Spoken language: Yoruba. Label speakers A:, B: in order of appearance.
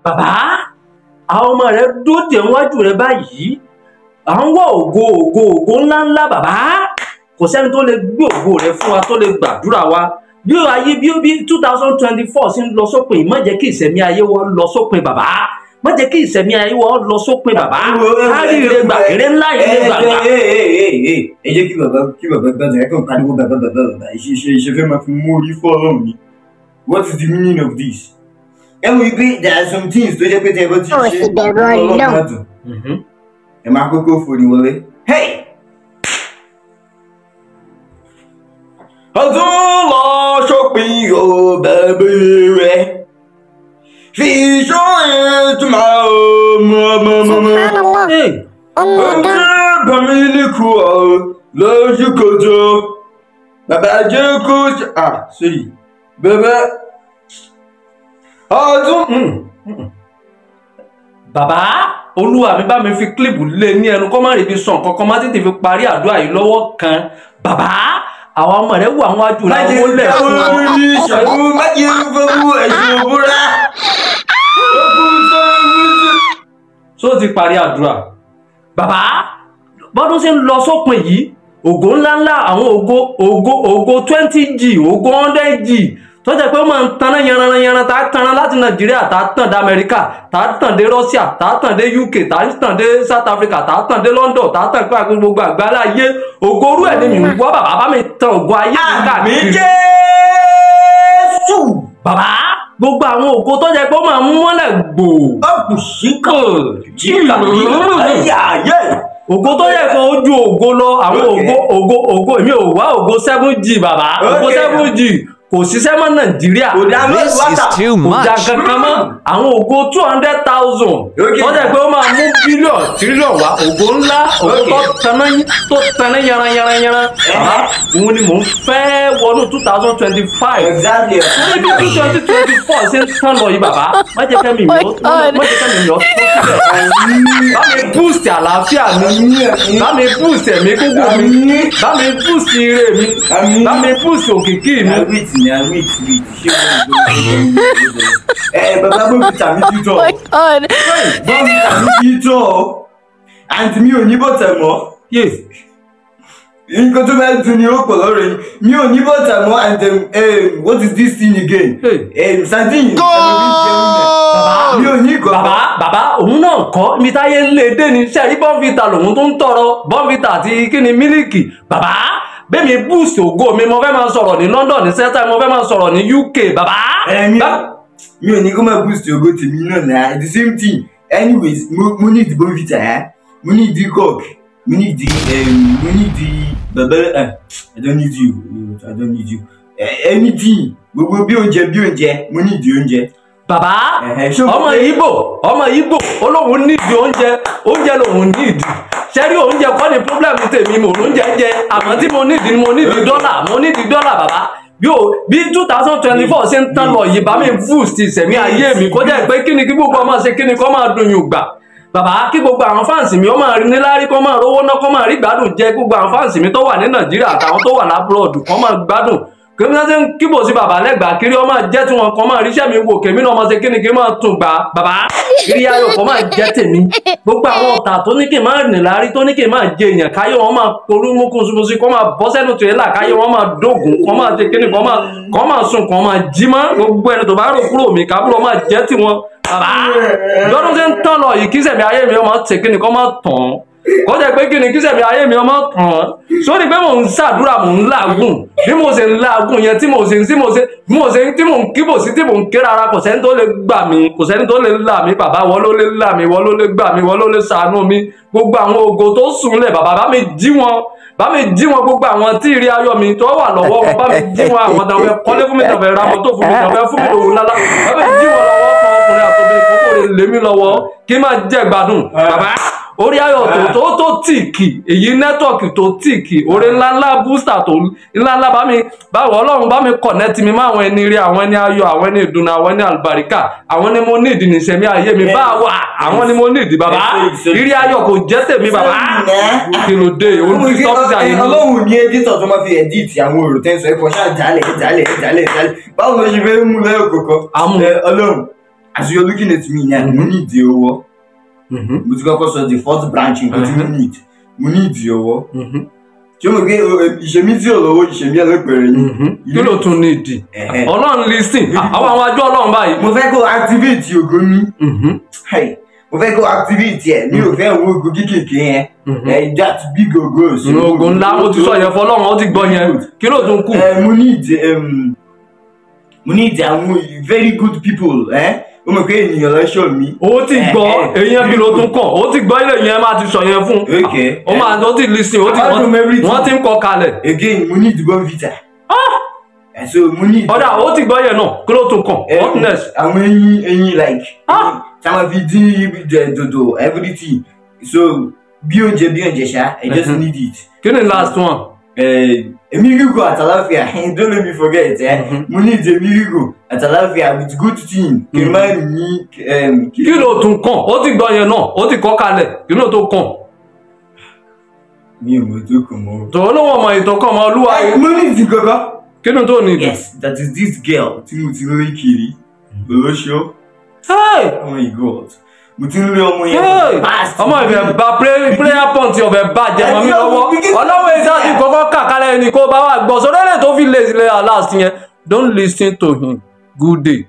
A: bàbá àwọn ọmọ rẹ dóde níwájú rẹ báyìí à ń wá ògo ńláńlá bàbá kò sẹ́ni tó lè gbé ògo rẹ fún wa tó lè gbàdúrà wa bí ayé bí 2024 sì ń lọ sópin má jẹ́ kí ìṣẹ̀mí ayé wọn lọ sópin bàbá má jẹ́ kí ìṣẹ̀mí ayé wọn lọ sópin bàbá kárí ire gbà ire ńlá ire gbàgbà.
B: ẹ jẹ́ kí bàbá gbàdúrà kí n pariwo bàbá ṣe fẹ́ máa fi mú orí fọ́ ọlọ́run ni. What is the meaning of this? Ẹ mọ̀ wípé there are some things tó jẹ́ pé tẹ́ ẹ bá ti ṣe ọlọ́run náà dùn. Ẹ máa kókó forí wọlé. Ọdún lọ sópin yóò bẹ̀rẹ̀ rẹ̀. Fi iṣọ́ ẹ̀ tó máa mọ̀. Ọjọ́ bàmí ní kú ọ lójú kojú. Bàbá jẹ́ kó ṣe sorry. Bàbá ọdún.
A: Bàbá olúwa mi bá mi fi kílìpù lé ní ẹnu kọ́ má rí ibi sàn kankan má tètè fi parí àdúrà yìí lọ́wọ́ kan bàbá àwọn ọmọ rẹ wà wọn àjò làwọn ó lẹ̀ fún ọ.
B: májè fọwọ́ ẹ̀sùn òbúra.
A: So ti parí àdúrà bàbá bọ́dún ṣe ń lọ sópin yìí ògo ńláńlá àwọn ògo 20G ògo 100G tó jẹ́ pé ó máa ń tanná yanran tá a tanná láti Nàìjíríà tá a tàn dé Amẹ́ríkà tá a tàn dé Russia tá a tàn dé UK tá a tàn dé South Africa tá a tàn dé London tá a tàn pé gbogbo àgbáńlá ayé ògo orú ẹ̀ ni mi ń gbọ́ bàbá bá mi tan ògo ayé mi káàkiri.
B: Àmín Jésù.
A: Bàbá gbogbo àwọn ògo tó jẹ́ pé ó máa ń mọ́lẹ̀ gbò.
B: Ọ̀pùsíkò jíkà ayé.
A: Ògo tó yẹ kó ojú ògo lọ àwọn ògo èmi ò wá ògo 7G bàbá ògo 7G kò ṣiṣẹ́ mọ́ Nàìjíríà
C: This is too much.
A: kò jà kankan mọ́ àwọn ògo 200,000 wọ́n jẹ́ pé ó máa mú bílíọ̀n tírílíọ̀n wá ògo ńlá ògo tó tanná yaran bàbá òun ni mò ń fẹ́ wọnú 2025
B: Exactly.
A: níbi 2024 ṣe ń tán lọ yìí bàbá má jẹ́ kẹ́mi mi ọ́ tó sílẹ̀ bá mi boost àlàáfíà mi bá mi boost ẹ̀mí gbogbo mi bá mi boost ire mi bá mi boost òkìkí mi.
B: Bàbá bó fi tàmí títọ̀. Bó fi tàmí títọ̀. Àǹtí mi ò ní bọ̀tẹ̀ mọ́.
A: Yes.
B: Nǹkan tó bá dùn ní ó pọ̀ lọ́rọ̀ yìí. Mi ò ní bọ̀tẹ̀ mọ́ and what is this thing again? Sardine. Mi ò ní ìkọ̀.
A: Bàbá òun náà kọ́ ibi táyé ń lé dé ni sẹ́rí bọ́ǹfìtà lòun tó ń tọrọ bọ́ǹfìtà àti kíni mílíkì. Bàbá bẹ́ẹ̀mi boost ògo mi mo fẹ́ máa sọ̀rọ̀ ní London ní sẹ́tà mo fẹ́ máa sọ̀rọ̀ ní UK bàbá.
B: Mi ò ní kó máa boost ògo tèmi náà náà the same thing anyways mo ní ìdìbò vita mo ní ìdí coke mo ní ìdí bàbá I don't need you anything gbogbo bí oúnjẹ mo ní ìdí oúnjẹ.
A: Bàbá ọmọ Ìgbò olóhùn nídìí oúnjẹ lòun nídìí ṣẹ́rí oúnjẹ kọ́ ni problem tèmi mò lóúnjẹ jẹ àmọ́ tí mo nídìí dọ́là bàbá bí 2024 ṣe ń tán lọ yìí bá mi boost ìṣẹ̀mí ayé mi kó jẹ́ pé kíni kí gbogbo ọmọ ṣe kíni kó máa dùn yùn gbà bàbá kí gbogbo àwọn fáǹsì mi ó máa rí níláárí kó máa rówó ná kó máa rí gbádùn jẹ gbogbo àwọn fáǹsì mi tó wà ní Nàìjíríà àtàwọn tó wà lábúròdù kó máa gbádùn kèmí náà ṣe ń kíbò sí bàbá lẹ́gbàá kiri ọmọ jẹ́ tí wọn kan máa ríṣẹ́ mi wò kèmí náà ọmọ ṣe kíni kí máa tún gbà bàbá kiri ayọ̀ kan máa jẹ́ tèmi gbogbo àwọn ọ̀tà tó ní kí n máa rìn láàrí tó ní kí n máa jẹ èèyàn káyọ̀ wọn máa polú mú kùsùkùsù kó máa bọ́ sẹ́nu tìrẹ́là káyọ̀ wọn máa dógùn kó máa ṣe kíni kó máa sùn kó máa jí mọ́ gbogbo ẹni tó bá rò kúrò mi kábúrò máa jẹ́ tiwọn bàbá lọ́dún tí ń tán lọ yìí kí sẹ̀mí ayé mi ọmọ ṣe kíni kó máa tàn kó jẹ́ pé kíni kí sẹ̀mí ayé mi ọmọ tàn sórí pé mò ń ṣàdúrà mò ń làágùn bí mo ṣe ń làágùn yẹn tí mo ń kíbò sí tí mo ń ké rárá kò sẹ́ni tó lè gbà mí kò sẹ́ni tó lè là mí bàbá wọ́n ló lè là mí wọ́n ló lè gbà mí wọ́n ló lè ṣàánú mi gbogbo àwọn ògo tó sùnlẹ̀ bàbá bá mi jí wọn gbogbo àwọn tí ìrí ayọ̀ mi tó wà lọ́wọ́ wọn bá mi jí wọn àwọn tó fẹ́ kọ́lé fún mi tó fẹ́ ra mọ́tò fún mi tó fẹ́ fún mi lòun lálá bá mi jí wọn lọ́wọ́ kan ọkùnrin àtòbí kókó lè lé mi lọ́wọ́ kí n máa jẹ́ gbádùn bàbá orí ayọ̀ tó tìkì èyí nẹ́tọ̀kì tó tìkì orí ńláńlá bústà tó ńláńlá báwo Ọlọ́run bá mi kọ̀nẹ́tì mi mọ́ àwọn ẹni rí àwọn ẹni ayọ̀ àwọn ẹni ìdùnnú àwọn ẹni àlùbáríkà àwọn ni mo ní ìdí nìṣẹ́mi ayé mi bá wà àwọn ni mo ní ìdí bàbá rírí ayọ̀ kò jẹ́ tèmi bàbá kí ló dé òun ti tọ́pù ayé mi.
B: Ọlọ́run ní ẹ́dítọ̀ tó máa fi ẹ̀díìtì àwọn èrò tẹ́sán ẹ̀kọ́ ṣáà jálẹ̀ báwo ló ṣe fẹ́ mú lẹ́yọ̀ kọ̀ọ̀kan Ọlọ́run as you're looking at me now, mo need the owó. Mo ti kọ́kọ́ sọ the first branch nǹkan tí mo need. Mo need the owó. Tí o mọ̀ pé ìṣèmí tí ò lówó ìṣèmí ẹlẹ́pẹ̀rẹ̀ ni.
A: Kí ló tún ní ìdí? Ọlọ́run listen, àwọn àjọ Ọlọ́run báyìí.
B: Mo fẹ́ kó activate ògo mi. Mo fẹ́ kó activate ẹ̀, mi ò fẹ́ wo ògo kékèké yẹn. That big ògo.
A: Ògo ńlá mo ti sọ yẹn fọlọ́run, ó ti gbọ́ yẹn. Kí ló tún kù?
B: Mo need àwọn very good people. Ó mọ̀ pé ènìyàn lọ́ṣọ́ mi.
A: Ó ti gbọ́, èèyàn bí ló tún kàn. Ó ti gbọ́ ilé yẹn máa ti sọ yẹn fún. Ó máa tó ti listen, wọ́n ti ń kọ kalẹ̀.
B: Again, mo need Bonvita. So mo need.
A: Ọ̀dà ó ti gbọ́ yẹn náà, kí ló tún kàn? What next?
B: Àwọn ẹyin like. Táwọn fi dín dòdò everything. So bí oúnjẹ ṣá, I just need it.
A: Kí ni last one?
B: Emirigo àtàláfíà, don't let me forget. Mo need Emirigo àtàláfíà with good thing. Kì í máa ní.
A: Kí ló tún kàn? Ó ti gbọ́ yẹn náà, ó ti kọ́ kalẹ̀. Kí ló tó kàn?
B: Mi ò mọ̀ tó kàn mọ́.
A: Tòun ló wọ́n mọ ìtọ́kọ̀ ọmọ olúwa.
B: Mo ní ìdí kankan.
A: Kí ló tó ní ìdí?
B: Yes, that is this girl tí mo ti rí kiri. Olóṣó. Oh my God. Mo ti ń rí ọmọ yẹn.
A: Ọmọ ìfẹ́ bá prayer point ọ̀fẹ́ bàjẹ́ mọ́ mi lọ́wọ́. Ọlọ́wọ́ ìdájú kọ́kọ́ kàkálẹ̀ ẹni kó bá wà gbọ́. Sọ́dọ̀ lè tó fi lè sílẹ̀ last yẹn. Don't listen to him. Good day.